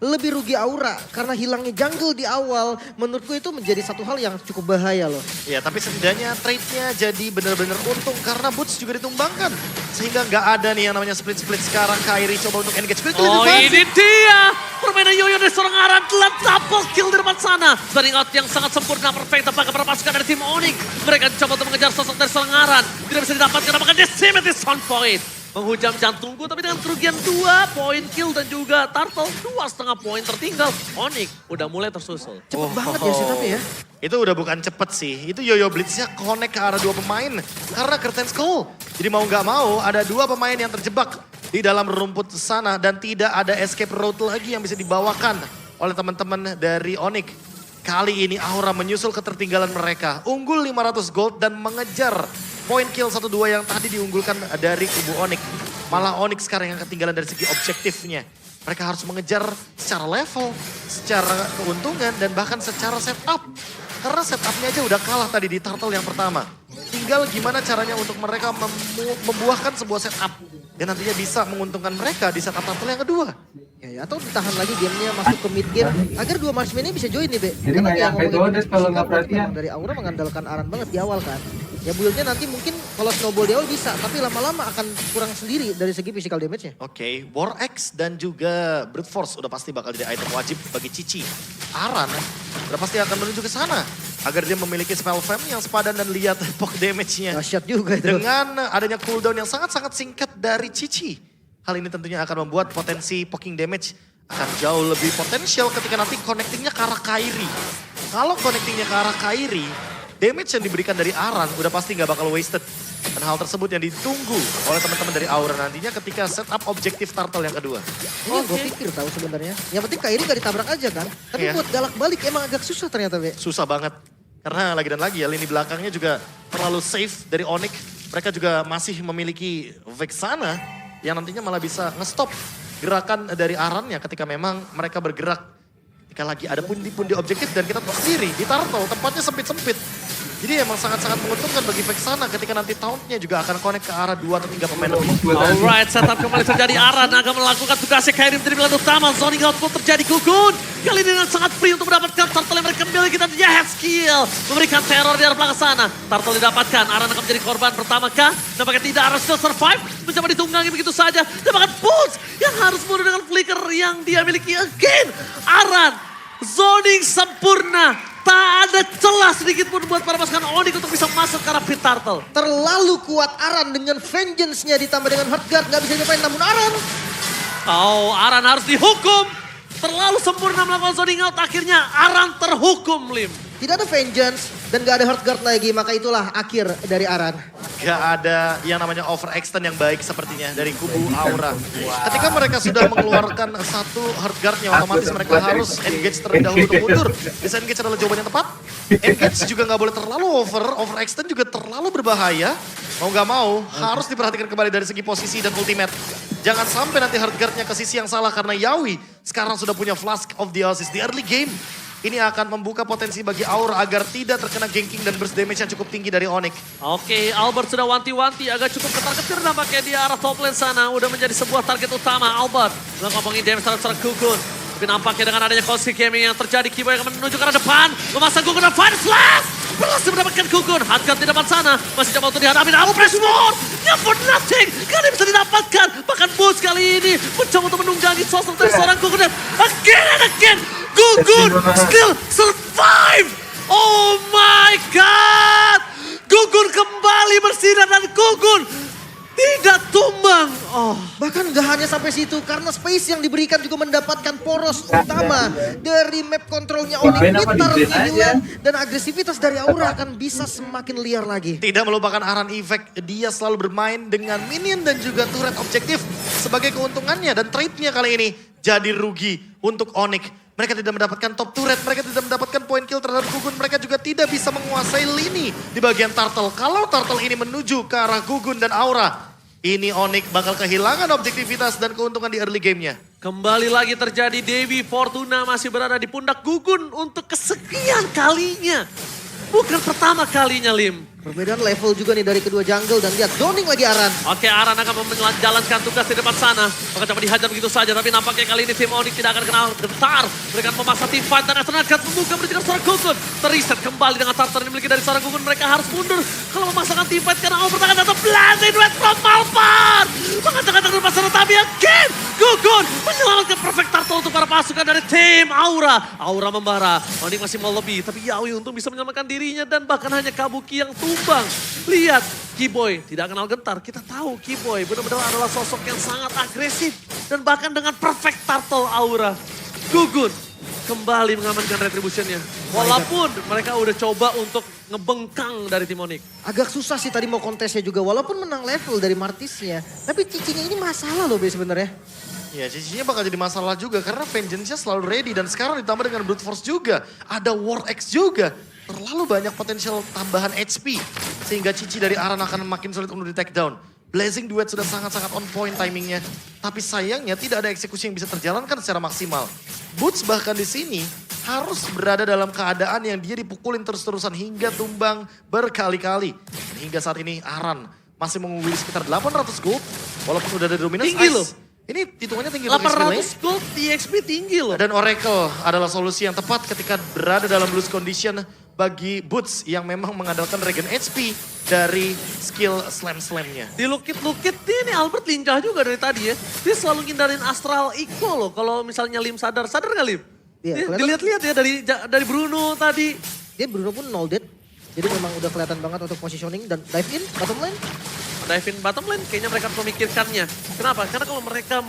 lebih rugi Aura. Karena hilangnya jungle di awal, menurutku itu menjadi satu hal yang cukup bahaya loh. Ya, tapi setidaknya trade-nya jadi benar-benar untung karena Boots juga ditumbangkan. Sehingga nggak ada nih yang namanya split-split sekarang. Kairi coba untuk engage. Oh ini dia, permainan Yoyo dari seorang Aran telah double kill di depan sana. Starting out yang sangat sempurna, perfect, apakah para pasukan dari tim Onyx. Mereka coba untuk mengejar sosok dari seorang Aran. Tidak bisa didapatkan, apakah Decimate is on point. Menghujam jantungku, tapi dengan kerugian 2 poin kill dan juga Turtle 2,5 poin tertinggal. Onyx udah mulai tersusul. Cepet banget ya sih tapi ya. Itu udah bukan cepet sih, itu Yoyo Blitznya connect ke arah 2 pemain. Karena Curtains Call. Jadi mau nggak mau ada 2 pemain yang terjebak di dalam rumput sana. Dan tidak ada escape road lagi yang bisa dibawakan oleh teman-teman dari Onyx. Kali ini Aura menyusul ketertinggalan mereka. Unggul 500 gold dan mengejar poin kill 1-2 yang tadi diunggulkan dari kubu Onyx. Malah Onyx sekarang yang ketinggalan dari segi objektifnya. Mereka harus mengejar secara level, secara keuntungan, dan bahkan secara setup. Karena setupnya aja udah kalah tadi di turtle yang pertama. Tinggal gimana caranya untuk mereka membuahkan sebuah setup. Dan nantinya bisa menguntungkan mereka di setup turtle yang kedua. Ya, atau ditahan lagi gamenya masuk ke mid game agar 2 marksman ini bisa join nih, Be. Jadi nggak nyampe Godes kalau nggak perhatian. Dari Aura mengandalkan Aran banget di awal kan. Ya build-nya nanti mungkin kalau snowball di awal bisa, tapi lama-lama akan kurang sendiri dari segi physical damage-nya. Oke, War Axe dan juga Brute Force udah pasti bakal jadi item wajib bagi Cici. Aran udah pasti akan menuju ke sana agar dia memiliki spell fam yang sepadan dan lihat poke damage-nya. Dahsyat juga itu. Dengan adanya cooldown yang sangat-sangat singkat dari Cici. Hal ini tentunya akan membuat potensi poking damage akan jauh lebih potensial ketika nanti connectingnya ke arah Kairi. Kalau connectingnya ke arah Kairi, damage yang diberikan dari Aran udah pasti nggak bakal wasted. Dan hal tersebut yang ditunggu oleh teman-teman dari Aura nantinya ketika setup objektif turtle yang kedua. Ini yang gue pikir tahu sebenarnya. Yang penting Kairi gak ditabrak aja kan. Tapi Iya. buat galak balik emang agak susah ternyata, Be. Susah banget. Karena lagi dan lagi ya lini belakangnya juga terlalu safe dari Onyx. Mereka juga masih memiliki Vexana yang nantinya malah bisa nge-stop gerakan dari Arannya ketika memang mereka bergerak. Ketika lagi ada pundi-pundi objektif dan kita tahu sendiri di turtle tempatnya sempit-sempit. Jadi emang sangat-sangat menguntungkan bagi Vexana ketika nanti tauntnya juga akan connect ke arah 2 atau 3 pemain lebih. Alright, setup kembali terjadi. Aran akan melakukan tugasnya Kairi menjadi pilihan utama. Zoning out pun terjadi. Gugun kali ini dengan sangat free untuk mendapatkan turtle yang mereka miliki. Kita dia head skill memberikan teror di arah belakang sana. Turtle didapatkan. Aran akan menjadi korban pertama kah? Nampaknya tidak. Aran still survive. Mencoba ditunggangi begitu saja. Dapatkan Pulse yang harus mundur dengan flicker yang dia miliki. Again, Aran zoning sempurna. Tak ada celah sedikit pun buat para pasukan Onyx untuk bisa masuk ke arah pit turtle. Terlalu kuat Aran dengan vengeance-nya ditambah dengan Heartguard. Gak bisa diapain namun Aran. Oh, Aran harus dihukum. Terlalu sempurna melakukan zoning out. Akhirnya Aran terhukum, Lim. Tidak ada vengeance dan gak ada Heartguard lagi. Maka itulah akhir dari Aran. Gak ada yang namanya overextend yang baik sepertinya dari kubu Aura. Ketika mereka sudah mengeluarkan satu Heartguard-nya, otomatis mereka harus engage terlebih dahulu untuk mundur. Bisa engage adalah jawaban yang tepat. Engage juga gak boleh terlalu overextend juga terlalu berbahaya. Mau gak mau, harus diperhatikan kembali dari segi posisi dan ultimate. Jangan sampai nanti Heartguard-nya ke sisi yang salah karena Yawi sekarang sudah punya Flask of the Oasis di early game. Ini akan membuka potensi bagi Aura agar tidak terkena ganking dan burst damage yang cukup tinggi dari Onyx. Oke, Albert sudah wanti-wanti agak cukup ketar-ketir nampaknya di arah top lane sana. Udah menjadi sebuah target utama Albert. Udah ngomongin damage terhadap Gugun. Tapi nampaknya dengan adanya Cosmic Gaming yang terjadi, Kibo yang akan menuju ke arah depan. Memasang Gugun dan Fire Slash. Berhasil mendapatkan Gugun. Hardguard di depan sana. Masih coba untuk dihadapi. Press War. For nothing. Kali bisa didapatkan. Bahkan Boots kali ini mencoba untuk menunggangi sosok dari seorang Gugun. Dan again and again. Gugun still survive. Oh my God. Gugun kembali bersinar dan Gugun tidak tumbang. Oh, Bahkan gak hanya sampai situ karena space yang diberikan juga mendapatkan poros utama dari map kontrolnya Onyx. Pintar kehilangan dan agresivitas dari Aura akan bisa semakin liar lagi. Tidak melupakan Aran Effect, dia selalu bermain dengan minion dan juga turret objektif sebagai keuntungannya. Dan trade-nya kali ini jadi rugi untuk Onyx. Mereka tidak mendapatkan top turret, mereka tidak mendapatkan point kill terhadap Gugun. Mereka juga tidak bisa menguasai lini di bagian turtle. Kalau turtle ini menuju ke arah Gugun dan Aura, ini Onyx bakal kehilangan objektivitas dan keuntungan di early game-nya. kembali lagi terjadi. Dewi Fortuna masih berada di pundak Gugun untuk kesekian kalinya. Bukan pertama kalinya, Lim. Perbedaan level juga nih dari kedua jungle dan lihat zoning lagi Aran. Oke, Aran akan menjalankan tugas di depan sana. Maka coba dihajar begitu saja, tapi nampaknya kali ini tim Onyx tidak akan kenal gentar. Mereka memaksa tim fight dan Eternal akan membuka menuju ke seorang Gugun. Teriset kembali dengan Tartar yang dimiliki dari seorang Gugun. Mereka harus mundur kalau memaksakan tim fight karena Albert akan datang blazing duet from Malphite. Mengacak-acak di depan sana, tapi again Gugun menyelamatkan perfect turtle untuk para pasukan dari tim Aura. Aura membara, Onyx masih mau lebih, tapi Yawi untung bisa menyelamatkan dirinya dan bahkan hanya Kabuki yang tumbang. Lihat, Keyboy tidak kenal gentar. Kita tahu Keyboy benar-benar adalah sosok yang sangat agresif. Dan bahkan dengan perfect turtle Aura. Gugun kembali mengamankan retributionnya. Walaupun mereka udah coba untuk ngebengkang dari tim Onyx. Agak susah sih tadi mau kontesnya juga walaupun menang level dari Martisnya. Tapi cicinya ini masalah loh Be sebenarnya. Ya, cicinya bakal jadi masalah juga karena Vengeance-nya selalu ready dan sekarang ditambah dengan Brute Force juga. Ada War X juga. Terlalu banyak potensial tambahan HP sehingga Cici dari Aran akan makin sulit untuk di take down. Blazing Duet sudah sangat-sangat on point timingnya. Tapi sayangnya tidak ada eksekusi yang bisa terjalankan secara maksimal. Boots bahkan di sini harus berada dalam keadaan yang dia dipukulin terus-terusan hingga tumbang berkali-kali. Dan hingga saat ini Aran masih mengungguli sekitar 800 gold walaupun udah ada dominance Tinggi ice. loh. Ini hitungannya tinggi untuk XP lane. 800 gold di XP tinggi loh. Dan Oracle adalah solusi yang tepat ketika berada dalam lose condition bagi Boots yang memang mengandalkan regen HP dari skill slam-slamnya. Dilukit-lukit ini Albert lincah juga dari tadi ya. Dia selalu ngindarin Astral Equal loh. Kalau misalnya Lim sadar gak Lim? Iya, kelihatan. Dilihat-lihat ya dari Bruno tadi. Dia Bruno pun no dead. Jadi memang udah kelihatan banget untuk positioning dan dive in bottom lane. Dive in bottom lane kayaknya mereka harus memikirkannya. Kenapa? Karena kalau mereka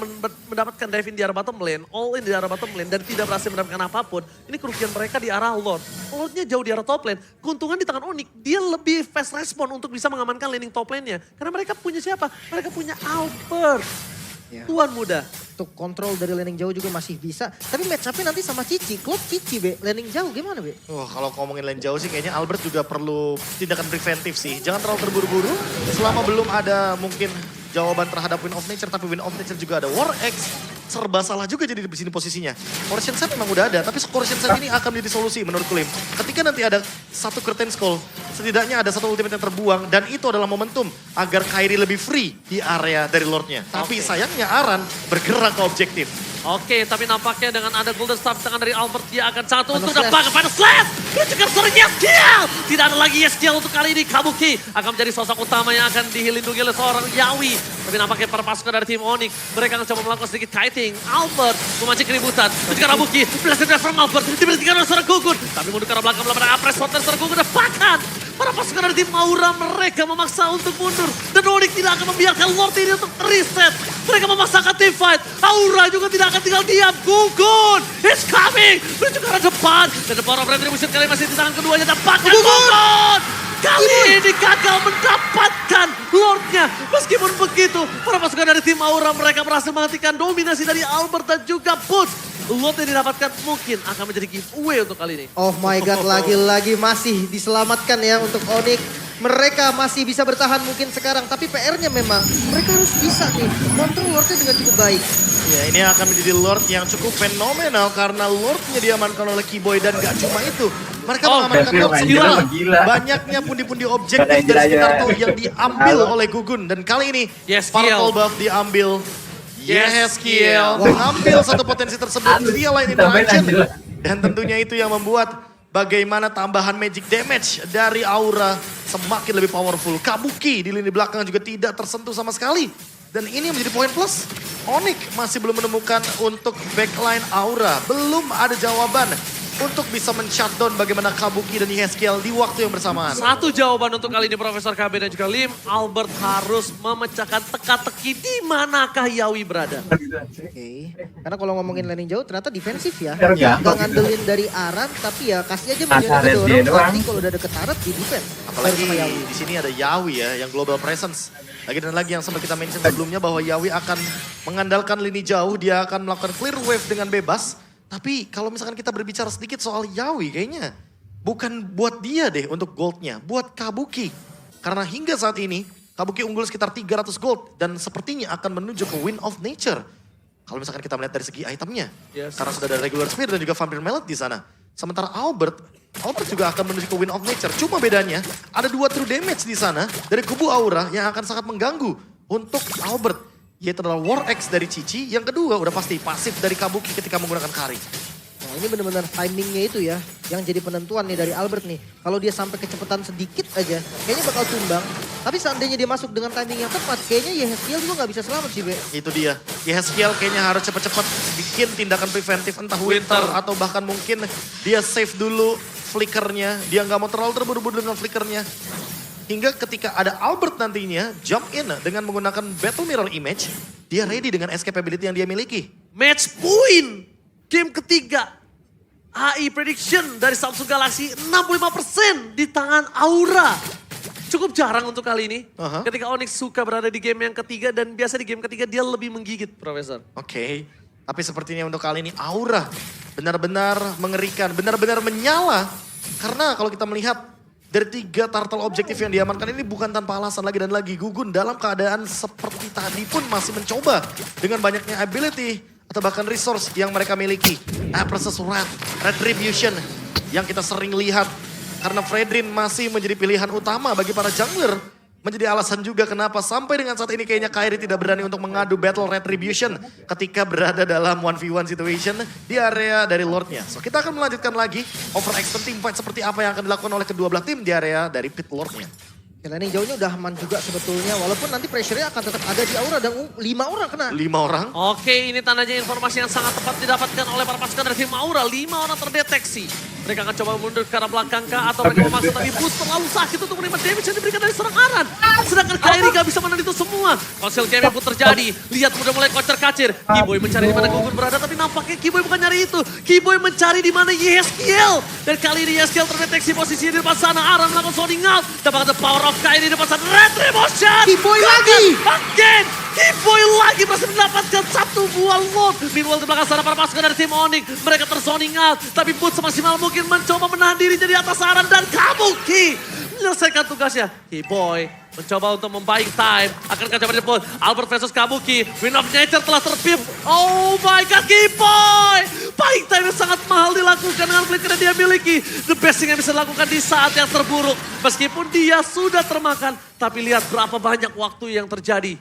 mendapatkan dive in di arah bottom lane, all in di arah bottom lane dan tidak berhasil mendapatkan apapun, ini kerugian mereka di arah Lord. Lordnya jauh di arah top lane, keuntungan di tangan Onyx, dia lebih fast respon untuk bisa mengamankan laning top lane-nya. Karena mereka punya siapa? Mereka punya Albert. Ya. Tuan muda. Untuk kontrol dari landing jauh juga masih bisa. Tapi match up-nya nanti sama Cici. Klub Cici Be, landing jauh gimana Be? Wah, kalau ngomongin lane jauh sih kayaknya Albert juga perlu tindakan preventif sih. Jangan terlalu terburu-buru selama belum ada mungkin jawaban terhadap Win of Nature. Tapi Win of Nature juga ada War X. Serba salah juga jadi di sini posisinya. Corruption Set memang udah ada, tapi Corruption Set ini akan menjadi solusi menurut Lim. Ketika nanti ada satu Curtain Skull, setidaknya ada satu ultimate yang terbuang. Dan itu adalah momentum agar Kairi lebih free di area dari Lordnya. Tapi sayangnya Aran bergerak ke objektif. Oke, tapi nampaknya dengan ada Golden Staff tangan dari Albert, dia akan satu untuk dapat pada Slash. Dia juga seorang Yeskiel. Tidak ada lagi Yeskiel untuk kali ini. Kabuki akan menjadi sosok utama yang akan dilindungi oleh seorang Yawi. Tapi nampaknya para pasukan dari tim Onyx, mereka akan coba melakukan sedikit kiting. Albert memancing keributan. Dan juga Kabuki, belasan from Albert, diberhentikan oleh seorang Gugun. Tapi mundur ke arah belakang, belakang Apres, Hotel seorang Gugun dan bahkan para pasukan dari tim Aura mereka memaksa untuk mundur. Dan Onyx tidak akan membiarkan Lord ini untuk reset. Mereka memaksakan team fight. Aura juga tidak akan tinggal diam. Gugun is coming. Menuju ke arah depan. Dan The Power of Retribution kali masih di tangan keduanya. Dan bahkan Gugun kali ini gagal mendapatkan Lordnya. Meskipun begitu, para pasukan dari tim Aura mereka berhasil menghentikan dominasi dari Albert dan juga Boots. Lord yang didapatkan mungkin akan menjadi giveaway untuk kali ini. Oh my god, lagi-lagi masih diselamatkan ya untuk Onyx. Mereka masih bisa bertahan mungkin sekarang, tapi PR-nya memang mereka harus bisa nih kontrol Lord-nya dengan cukup baik. Ya, ini akan menjadi Lord yang cukup fenomenal karena Lord-nya diamankan oleh Keyboy dan gak cuma itu. Mereka mengamankan Lord sendiri. Banyaknya pundi-pundi objektif dari sekitar tower yang diambil oleh Gugun. Dan kali ini Sparkle Buff diambil. Yeskiel mengambil satu potensi tersebut via line interaction. Dan tentunya itu yang membuat bagaimana tambahan magic damage dari Aura semakin lebih powerful. Kabuki di lini belakang juga tidak tersentuh sama sekali. Dan ini menjadi poin plus. Onyx masih belum menemukan untuk backline Aura. Belum ada jawaban untuk bisa men-shutdown bagaimana Kabuki dan Yeskiel di waktu yang bersamaan. Satu jawaban untuk kali ini Profesor KB dan juga Lim. Albert harus memecahkan teka-teki di manakah Yawi berada. Oke. Karena kalau ngomongin landing jauh ternyata defensif ya. Ya. Gak ngandelin dari Aran, tapi ya kasih aja menjadi kedorong. Nanti kalau udah deket Aran di defense. Apalagi Baru sama Yawi. di sini ada Yawi ya yang global presence. Lagi dan lagi yang sempat kita mention sebelumnya bahwa Yawi akan mengandalkan lini jauh. Dia akan melakukan clear wave dengan bebas. Tapi kalau misalkan kita berbicara sedikit soal Yawi kayaknya bukan buat dia deh untuk goldnya. Buat Kabuki. Karena hingga saat ini Kabuki unggul sekitar 300 gold. Dan sepertinya akan menuju ke Win of Nature. Kalau misalkan kita melihat dari segi itemnya. Yes. Karena sudah ada regular spear dan juga vampire mallet di sana. Sementara Albert Albert juga akan menuju ke Wind of Nature. Cuma bedanya ada 2 true damage di sana dari kubu Aura yang akan sangat mengganggu untuk Albert. Yaitu adalah War Axe dari Cici. Yang kedua udah pasti pasif dari Kabuki ketika menggunakan Kari. Nah, ini benar-benar timingnya itu ya yang jadi penentuan nih dari Albert nih. Kalau dia sampai kecepatan sedikit aja, kayaknya bakal tumbang. Tapi seandainya dia masuk dengan timing yang tepat, kayaknya Yehezkiel juga nggak bisa selamat sih, Be. Itu dia. Yehezkiel kayaknya harus cepat-cepat bikin tindakan preventif entah Winter atau bahkan mungkin dia save dulu flickernya. Dia nggak mau terlalu terburu-buru dengan flickernya. Hingga ketika ada Albert nantinya jump in dengan menggunakan Battle Mirror Image, dia ready dengan escapability yang dia miliki. Match point. Game ketiga. AI prediction dari Samsung Galaxy 65% di tangan Aura. Cukup jarang untuk kali ini. Ketika Onyx suka berada di game yang ketiga dan biasa di game ketiga dia lebih menggigit, Profesor. Oke, tapi sepertinya untuk kali ini Aura benar-benar mengerikan, benar-benar menyala. Karena kalau kita melihat dari 3 turtle objektif yang diamankan ini bukan tanpa alasan lagi dan lagi. Gugun dalam keadaan seperti tadi pun masih mencoba dengan banyaknya ability atau bahkan resource yang mereka miliki. Versus Retribution yang kita sering lihat. Karena Fredrin masih menjadi pilihan utama bagi para jungler. Menjadi alasan juga kenapa sampai dengan saat ini kayaknya Kairi tidak berani untuk mengadu Battle Retribution ketika berada dalam 1v1 situation di area dari Lordnya. So kita akan melanjutkan lagi overextend team fight seperti apa yang akan dilakukan oleh kedua belah tim di area dari Pit Lordnya. Landing jauhnya udah aman juga sebetulnya, walaupun nanti pressure-nya akan tetap ada di Aura dan 5 orang kena. 5 orang? Oke, ini tandanya informasi yang sangat tepat didapatkan oleh para pasukan dari tim Aura. 5 orang terdeteksi. Mereka akan coba mundur ke arah belakang kah atau mereka memaksa, tapi Boost terlalu sakit untuk menerima damage yang diberikan dari seorang Aran. Sedangkan Kairi gak bisa menahan itu semua. Konsil game pun terjadi. Lihat udah mulai kocar-kacir. Keyboy mencari di mana Gugun berada, tapi nampaknya Keyboy bukan nyari itu. Keyboy mencari di mana Yehezkiel. Dan kali ini Yehezkiel terdeteksi posisinya di depan sana. Aran melakukan zoning out. Dapatkan the power of Kairi di depan sana. Retribution! Keyboy lagi! Again! Keyboy lagi berhasil mendapatkan 1 buah load. Meanwhile di belakang sana para pasukan dari tim Onyx. Mereka terzoning out. Tapi Boots semaksimal mungkin mencoba menahan dirinya di atas Aran. Dan Kabuki menyelesaikan tugasnya. Keyboy mencoba untuk membuying time. Akankah coba diput? Albert versus Kabuki. Wind of Nature telah terpip. Oh my god, Keyboy! Buying time yang sangat mahal dilakukan dengan flicker yang dia miliki. The best thing yang bisa dilakukan di saat yang terburuk. Meskipun dia sudah termakan. Tapi lihat berapa banyak waktu yang terjadi.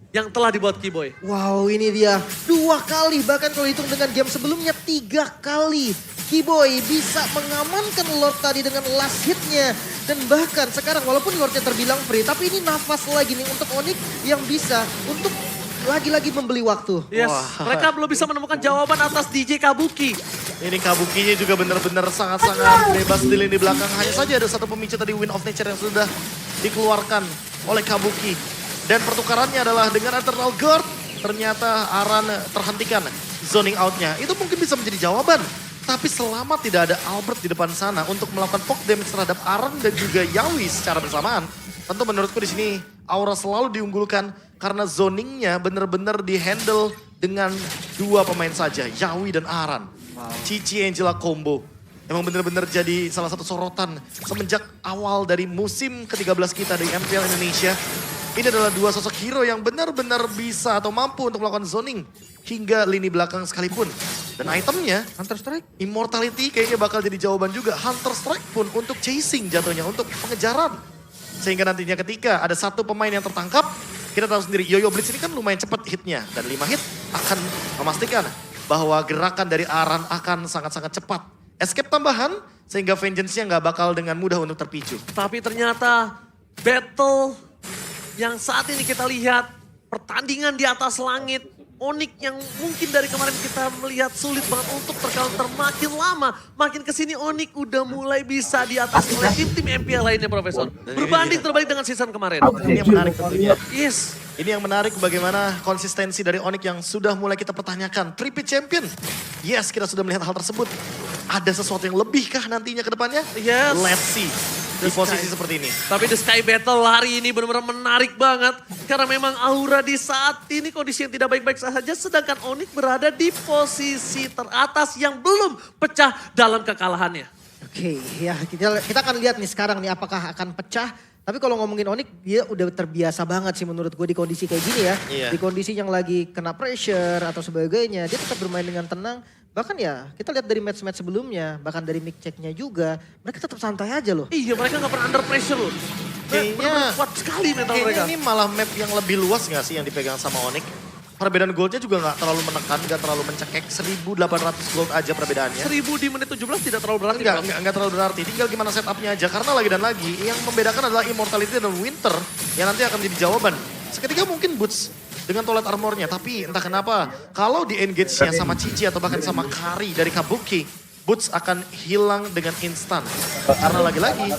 Yang telah dibuat Keyboy. Wow, ini dia 2 kali, bahkan kalau hitung dengan game sebelumnya 3 kali. Keyboy bisa mengamankan Lord tadi dengan last hitnya. Dan bahkan sekarang walaupun Lordnya terbilang free, tapi ini nafas lagi nih untuk Onyx yang bisa untuk lagi-lagi membeli waktu. Yes, Wah. mereka belum bisa menemukan jawaban atas DJ Kabuki. Ini Kabukinya juga benar-benar sangat-sangat bebas di lini belakang. Hanya saja ada satu pemicu tadi Wind of Nature yang sudah dikeluarkan oleh Kabuki. Dan pertukarannya adalah dengan Eternal Guard. Ternyata Aran terhentikan zoning outnya. Itu mungkin bisa menjadi jawaban. Tapi selama tidak ada Albert di depan sana untuk melakukan poke damage terhadap Aran dan juga Yawi secara bersamaan. Tentu menurutku di sini Aura selalu diunggulkan karena zoningnya benar-benar dihandle dengan 2 pemain saja. Yawi dan Aran. Cici Angela combo. Emang benar-benar jadi salah satu sorotan semenjak awal dari musim ke-13 kita di MPL Indonesia. Ini adalah 2 sosok hero yang benar-benar bisa atau mampu untuk melakukan zoning hingga lini belakang sekalipun. Dan itemnya, Hunter Strike. Immortality kayaknya bakal jadi jawaban juga. Hunter Strike pun untuk chasing jatuhnya, untuk pengejaran. Sehingga nantinya ketika ada 1 pemain yang tertangkap, kita tahu sendiri Yoyo Blitz ini kan lumayan cepat hitnya. Dan 5 hit akan memastikan bahwa gerakan dari Aran akan sangat-sangat cepat. Escape tambahan sehingga vengeance-nya nggak bakal dengan mudah untuk terpicu. Tapi ternyata battle yang saat ini kita lihat, pertandingan di atas langit, Onyx yang mungkin dari kemarin kita melihat sulit banget untuk tercounter makin lama. Makin kesini Onyx udah mulai bisa di atas oleh tim-tim MPL lainnya, Profesor. Berbanding terbalik dengan season kemarin. Ini yang menarik tentunya. Yes. Ini yang menarik bagaimana konsistensi dari Onyx yang sudah mulai kita pertanyakan. Triple champion. Yes, kita sudah melihat hal tersebut. Ada sesuatu yang lebihkah nantinya ke depannya? Yes. Let's see. Di posisi seperti ini. Tapi The Sky Battle hari ini benar-benar menarik banget. Karena memang Aura di saat ini kondisi yang tidak baik-baik saja. Sedangkan Onyx berada di posisi teratas yang belum pecah dalam kekalahannya. Oke, ya kita akan lihat nih sekarang nih apakah akan pecah. Tapi kalau ngomongin Onyx, dia udah terbiasa banget sih menurut gue di kondisi kayak gini ya. Iya. Di kondisi yang lagi kena pressure atau sebagainya, dia tetap bermain dengan tenang. Bahkan ya kita lihat dari match-match sebelumnya, bahkan dari mic check-nya juga, mereka tetap santai aja loh. Iya, mereka nggak pernah under pressure loh. Benar-benar kuat sekali mental mereka. Kayaknya ini malah map yang lebih luas gak sih yang dipegang sama Onyx? Perbedaan goldnya juga gak terlalu menekan, gak terlalu mencekek. 1.800 gold aja perbedaannya. 1000 di menit 17 tidak terlalu berarti. Enggak terlalu berarti, tinggal gimana setupnya aja. Karena lagi dan lagi, yang membedakan adalah Immortality dan Winter yang nanti akan menjadi jawaban. Seketika mungkin Boots dengan toilet armornya, tapi entah kenapa kalau di engage-nya sama Cici atau bahkan sama Kari dari Kabuki, Boots akan hilang dengan instan. Karena lagi-lagi,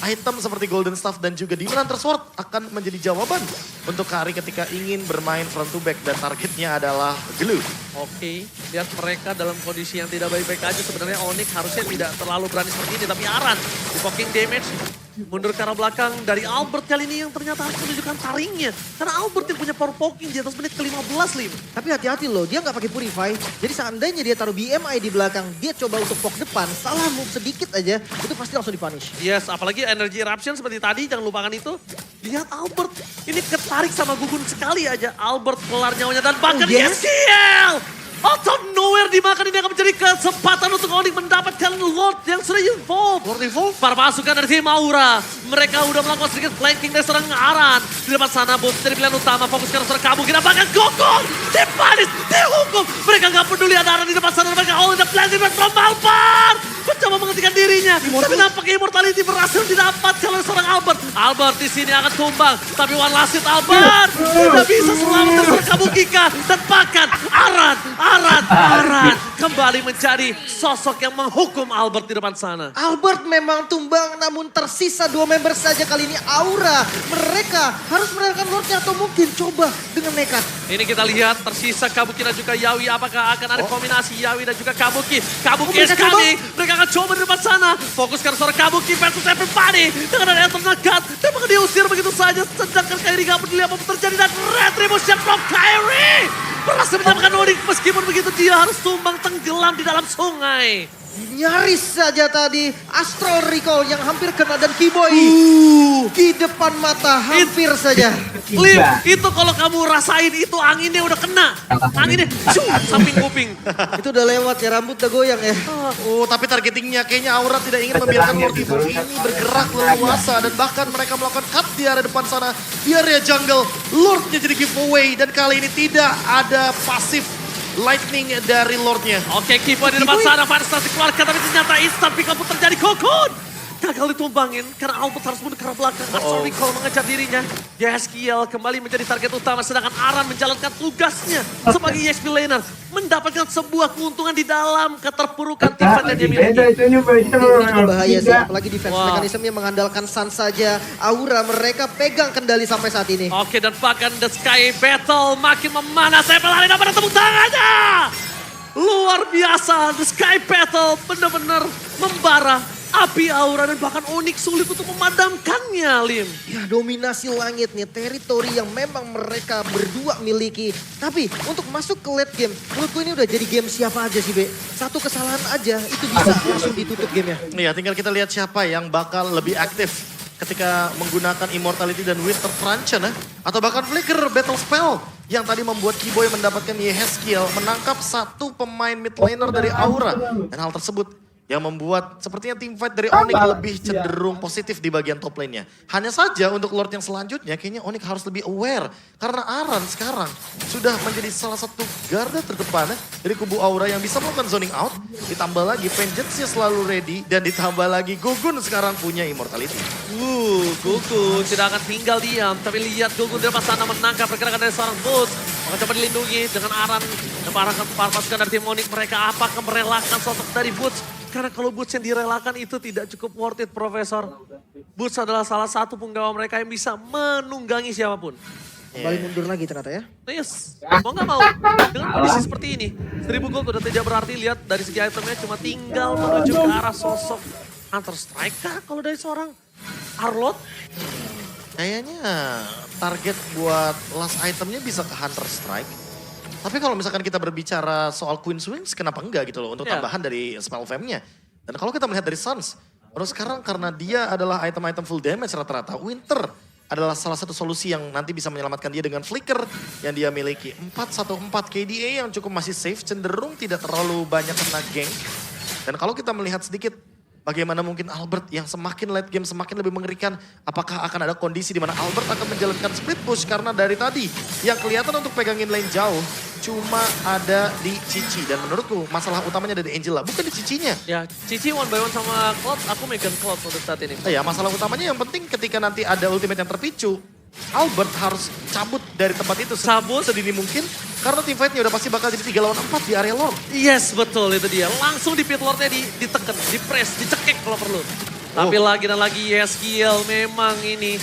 item seperti Golden Staff dan juga Demon Hunter Sword akan menjadi jawaban untuk Kari ketika ingin bermain front to back dan targetnya adalah Glue. Oke, lihat mereka dalam kondisi yang tidak baik-baik aja. Sebenarnya Onyx harusnya tidak terlalu berani seperti ini, tapi Aran di poking damage. Mundur ke arah belakang dari Albert kali ini yang ternyata harus menunjukkan taringnya. Karena Albert yang punya power poking di atas menit ke-15, Lim. Tapi hati-hati loh, dia nggak pakai Purify. Jadi seandainya dia taruh BMI di belakang, dia coba untuk poke depan, salah move sedikit aja, itu pasti langsung di-punish. Yes, apalagi energy eruption seperti tadi, jangan lupakan itu. Lihat Albert, ini ketarik sama Gugun sekali aja. Albert kelar nyawanya dan bahkan SKL! Out of nowhere dimakan, ini akan menjadi kesempatan untuk Onyx mendapatkan Lord yang sudah involved. Lord Evolve? Para pasukan dari tim Aura, mereka udah melakukan sedikit flanking dari seorang Aran. Di depan sana Boots jadi pilihan utama, fokus ke seorang Kabuki dan bahkan Gokong. Dipanis, dihukum. Mereka nggak peduli ada Aran di depan sana, mereka all the planting from Alpar. Mencoba menghentikan dirinya, tapi nampaknya Immortality berhasil didapatkan oleh seorang Albert. Albert di sini akan tumbang, tapi one last hit Albert tidak bisa selamat dari seorang Kabuki dan bahkan Aran kembali menjadi sosok yang menghukum Albert di depan sana. Albert memang tumbang, namun tersisa 2 member saja kali ini Aura. Mereka harus merelakan Lordnya atau mungkin coba dengan nekat. Ini kita lihat tersisa Kabuki dan juga Yawi. Apakah akan ada kombinasi Yawi dan juga Kabuki? Kabuki is coming. Mereka akan coba di depan sana. Fokus ke seorang Kabuki versus everybody. Dengan ada Eternal God. Dan bakal diusir begitu saja. Sedangkan Kairi gak peduli apa terjadi. Dan Retribution from Kairi berhasil menyelamatkan Onyx. Meskipun begitu dia harus tumbang tenggelam di dalam sungai. Nyaris saja tadi Astral Recall yang hampir kena dan Kiboy di depan mata hampir saja. Lim, itu kalau kamu rasain itu anginnya udah kena. Anginnya samping kuping. Itu udah lewat ya, rambut udah goyang ya. Oh, tapi targetingnya kayaknya Aura tidak ingin membiarkan Lord Evolve ini bergerak leluasa. Dan bahkan mereka melakukan cut di area depan sana. Di area jungle, Lordnya jadi giveaway. Dan kali ini tidak ada pasif lightning dari Lordnya. Oke, Kiboy di depan sana, Vanessa dikeluarkan, tapi ternyata instant pick up terjadi. Kokon gagal ditumbangin karena Albert harus mundur ke arah belakang. Astral Recall mengejar dirinya. Yeskiel kembali menjadi target utama, sedangkan Aran menjalankan tugasnya sebagai EXP laner. Mendapatkan sebuah keuntungan di dalam keterpurukan tim fight yang dia miliki. Ini cukup bahaya sih, apalagi defense mekanismenya mengandalkan Sun saja. Aura mereka pegang kendali sampai saat ini. Oke, dan bahkan The Sky Battle makin memanas. Saya pelari dapat tepuk tangannya. Luar biasa, The Sky Battle benar-benar membara. Api Aura dan bahkan Onyx sulit untuk memadamkannya, Lim. Ya, dominasi langit nih, teritori yang memang mereka berdua miliki. Tapi untuk masuk ke late game, menurutku ini udah jadi game siapa aja sih, Be. Satu kesalahan aja, itu bisa langsung ditutup gamenya. Iya, tinggal kita lihat siapa yang bakal lebih aktif ketika menggunakan Immortality dan Winter Truncheon atau bahkan Flicker Battle Spell yang tadi membuat Kiboy mendapatkan Yeskiel menangkap satu pemain mid laner dari Aura. Dan hal tersebut yang membuat sepertinya team fight dari Onyx lebih cenderung positif di bagian top lane-nya. Hanya saja untuk Lord yang selanjutnya kayaknya Onyx harus lebih aware. Karena Aran sekarang sudah menjadi salah satu garda terdepan dari kubu Aura yang bisa melakukan zoning out. Ditambah lagi Vengeance-nya selalu ready dan ditambah lagi Gugun sekarang punya Immortality. Gugun tidak akan tinggal diam. Tapi lihat Gugun di depan sana menangkap pergerakan dari seorang Boots. Akan coba dilindungi dengan Aran. Dan para pasukan dari tim Onyx mereka apakah merelakan sosok dari Boots? Karena kalau Boots yang direlakan itu tidak cukup worth it, Profesor. Boots adalah salah satu penggawa mereka yang bisa menunggangi siapapun. Kembali mundur lagi ternyata ya. Yes, mau nggak mau. Dengan kondisi seperti ini, 1000 gold udah tidak berarti. Lihat dari segi itemnya cuma tinggal menuju ke arah sosok Hunter Strike kah kalau dari seorang Arlot? Kayaknya target buat last itemnya bisa ke Hunter Strike. Tapi kalau misalkan kita berbicara soal Queen's Wings, kenapa enggak gitu loh untuk tambahan dari spell fam-nya. Dan kalau kita melihat dari Suns, baru sekarang karena dia adalah item-item full damage rata-rata, Winter adalah salah satu solusi yang nanti bisa menyelamatkan dia dengan flicker yang dia miliki. 4-1-4 KDA yang cukup masih safe, cenderung tidak terlalu banyak kena gank. Dan kalau kita melihat sedikit bagaimana mungkin Albert yang semakin late game semakin lebih mengerikan. Apakah akan ada kondisi di mana Albert akan menjalankan split push karena dari tadi yang kelihatan untuk pegangin lane jauh cuma ada di Cici. Dan menurutku masalah utamanya ada di Angela, bukan di Cicinya. Ya, Cici one by one sama Cloud, aku megang Cloud untuk saat ini. Ya, masalah utamanya yang penting ketika nanti ada ultimate yang terpicu, Albert harus cabut dari tempat itu Cabut. sedini mungkin. Karena tim fight-nya udah pasti bakal jadi 3 lawan 4 di area lore. Yes, betul itu dia. Langsung di pit lord-nya ditekan, di-press, dicekek kalau perlu. Tapi lagi dan lagi YesKill memang ini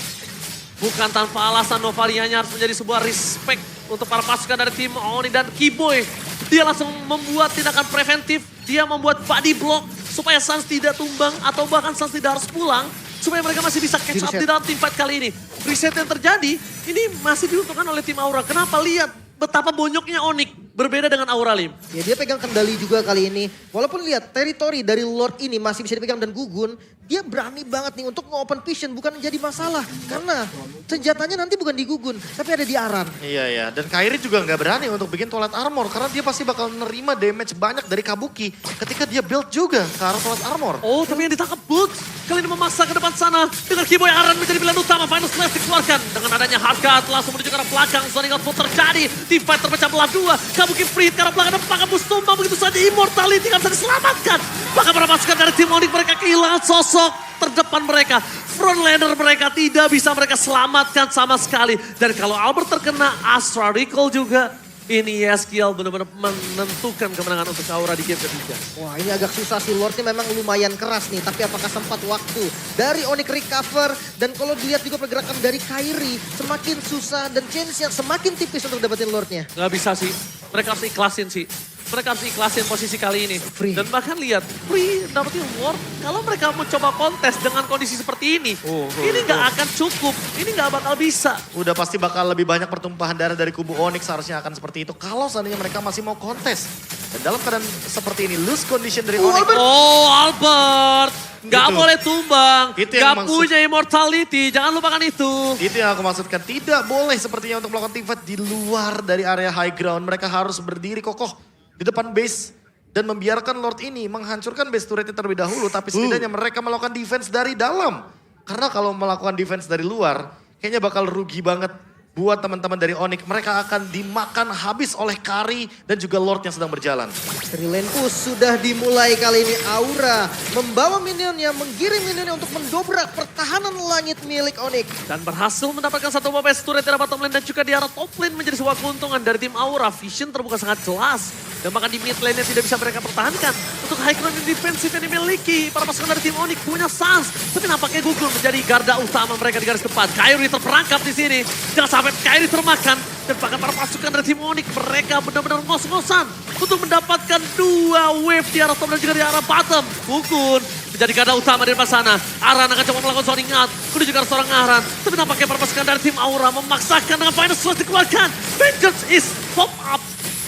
bukan tanpa alasan Novarianya harus menjadi sebuah respect untuk para pasukan dari tim Oni dan Kiboy. Dia langsung membuat tindakan preventif, dia membuat body block supaya Suns tidak tumbang atau bahkan Suns tidak harus pulang. Supaya mereka masih bisa catch up di dalam tim fight kali ini. Reset yang terjadi, ini masih diuntungkan oleh tim Aura. Kenapa? Lihat betapa bonyoknya Onyx berbeda dengan Aura Lim. Ya dia pegang kendali juga kali ini. Walaupun lihat teritori dari Lord ini masih bisa dipegang dan Gugun. Dia berani banget nih untuk nge-open vision bukan jadi masalah. Karena senjatanya nanti bukan di Gugun tapi ada di Aran. Iya ya, dan Kairi juga nggak berani untuk bikin toilet armor. Karena dia pasti bakal nerima damage banyak dari Kabuki ketika dia build juga ke arah toilet armor. Oh, tapi yang ditangkap Boots kali ini memaksa ke depan sana. Dengan Kiboy Aran menjadi pilihan utama. Final Slash dikeluarkan. Dengan adanya Hardcut langsung menuju ke arah belakang. Zoning output terjadi. Team fight terpecah belah dua. Kabuki free ke arah belakang. Apakah Boots tumbang begitu saja. Immortality nggak bisa diselamatkan. Bahkan para pasukan dari tim Onyx mereka kehilangan sosok terdepan mereka. Frontlaner mereka tidak bisa mereka selamatkan sama sekali. Dan kalau Albert terkena Astra Recall juga. Ini YesKill benar-benar menentukan kemenangan untuk Aura di game ketiga. Wah ini agak susah sih, Lordnya memang lumayan keras nih. Tapi apakah sempat waktu dari Onyx recover. Dan kalau dilihat juga pergerakan dari Kairi semakin susah. Dan chance yang semakin tipis untuk dapetin Lordnya. Gak bisa sih, mereka harus ikhlasin sih. Mereka harus ikhlasin posisi kali ini. Free. Dan bahkan lihat, Free dapetin Ward. Kalau mereka mencoba kontes dengan kondisi seperti ini. Ini gak akan cukup, ini gak bakal bisa. Udah pasti bakal lebih banyak pertumpahan darah dari kubu Onyx seharusnya akan seperti itu. Kalau seandainya mereka masih mau kontes. Dan dalam keadaan seperti ini, loose condition dari Onyx. Oh Albert, gak Itu. boleh tumbang. Itu yang Gak maksud. punya immortality, jangan lupakan itu. Itu yang aku maksudkan. Tidak boleh sepertinya untuk melakukan teamfight di luar dari area high ground. Mereka harus berdiri kokoh di depan base. Dan membiarkan Lord ini menghancurkan base turretnya terlebih dahulu. Tapi setidaknya mereka melakukan defense dari dalam. Karena kalau melakukan defense dari luar, kayaknya bakal rugi banget buat teman-teman dari Onyx. Mereka akan dimakan habis oleh Kari dan juga Lord yang sedang berjalan. Dari lane push sudah dimulai kali ini. Aura membawa minionnya, menggiring minionnya untuk mendobrak pertahanan langit milik Onyx. Dan berhasil mendapatkan satu base turret di arah bottom lane dan juga di arah top lane menjadi sebuah keuntungan dari tim Aura. Vision terbuka sangat jelas. Dan bahkan di mid lane-nya tidak bisa mereka pertahankan. Untuk high ground yang defensif yang dimiliki para pasukan dari tim Onyx punya Suns. Tapi nampaknya Google menjadi garda utama mereka di garis depan. Kairi terperangkap di sini. Jangan sampai Kairi termakan. Dan bahkan para pasukan dari tim Onyx mereka benar-benar ngos-ngosan. Untuk mendapatkan 2 wave di arah top dan juga di arah bottom. Google menjadi garda utama di depan sana. Aran akan coba melakukan zoning out. Menuju ke arah seorang Aran. Tapi nampaknya para pasukan dari tim Aura memaksakan dengan final slash dikeluarkan. Vengeance is pop up.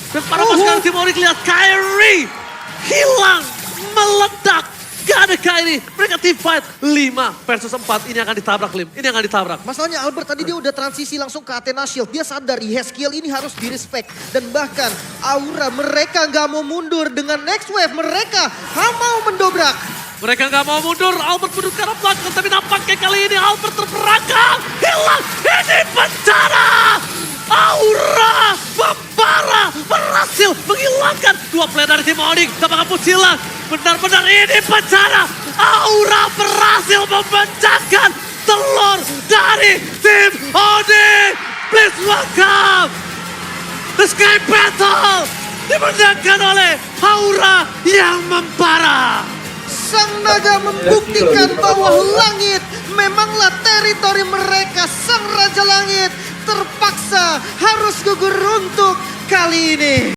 Dan para pasukan tim Onyx lihat Kairi hilang, meledak. Gak ada Kairi, mereka team fight 5 versus 4. Ini akan ditabrak Lim, ini akan ditabrak. Masalahnya Albert tadi dia udah transisi langsung ke Athena Shield. Dia sadar YesKill ini harus direspect. Dan bahkan Aura mereka gak mau mundur dengan next wave. Mereka mau mendobrak. Mereka gak mau mundur, Albert mundur ke arah belakang. Tapi nampaknya kali ini Albert terperangkap. Hilang, ini bencana. Aura membara, berhasil menghilangkan 2 player dari tim Onyx. Apakah Pusilang? Benar-benar ini bencana. Aura berhasil memecahkan telur dari tim Onyx. Please welcome the Sky Battle. Dimenangkan oleh Aura yang membara. Sang naga membuktikan bahwa langit memanglah teritori mereka. Sang Raja Langit terpaksa harus gugur untuk kali ini.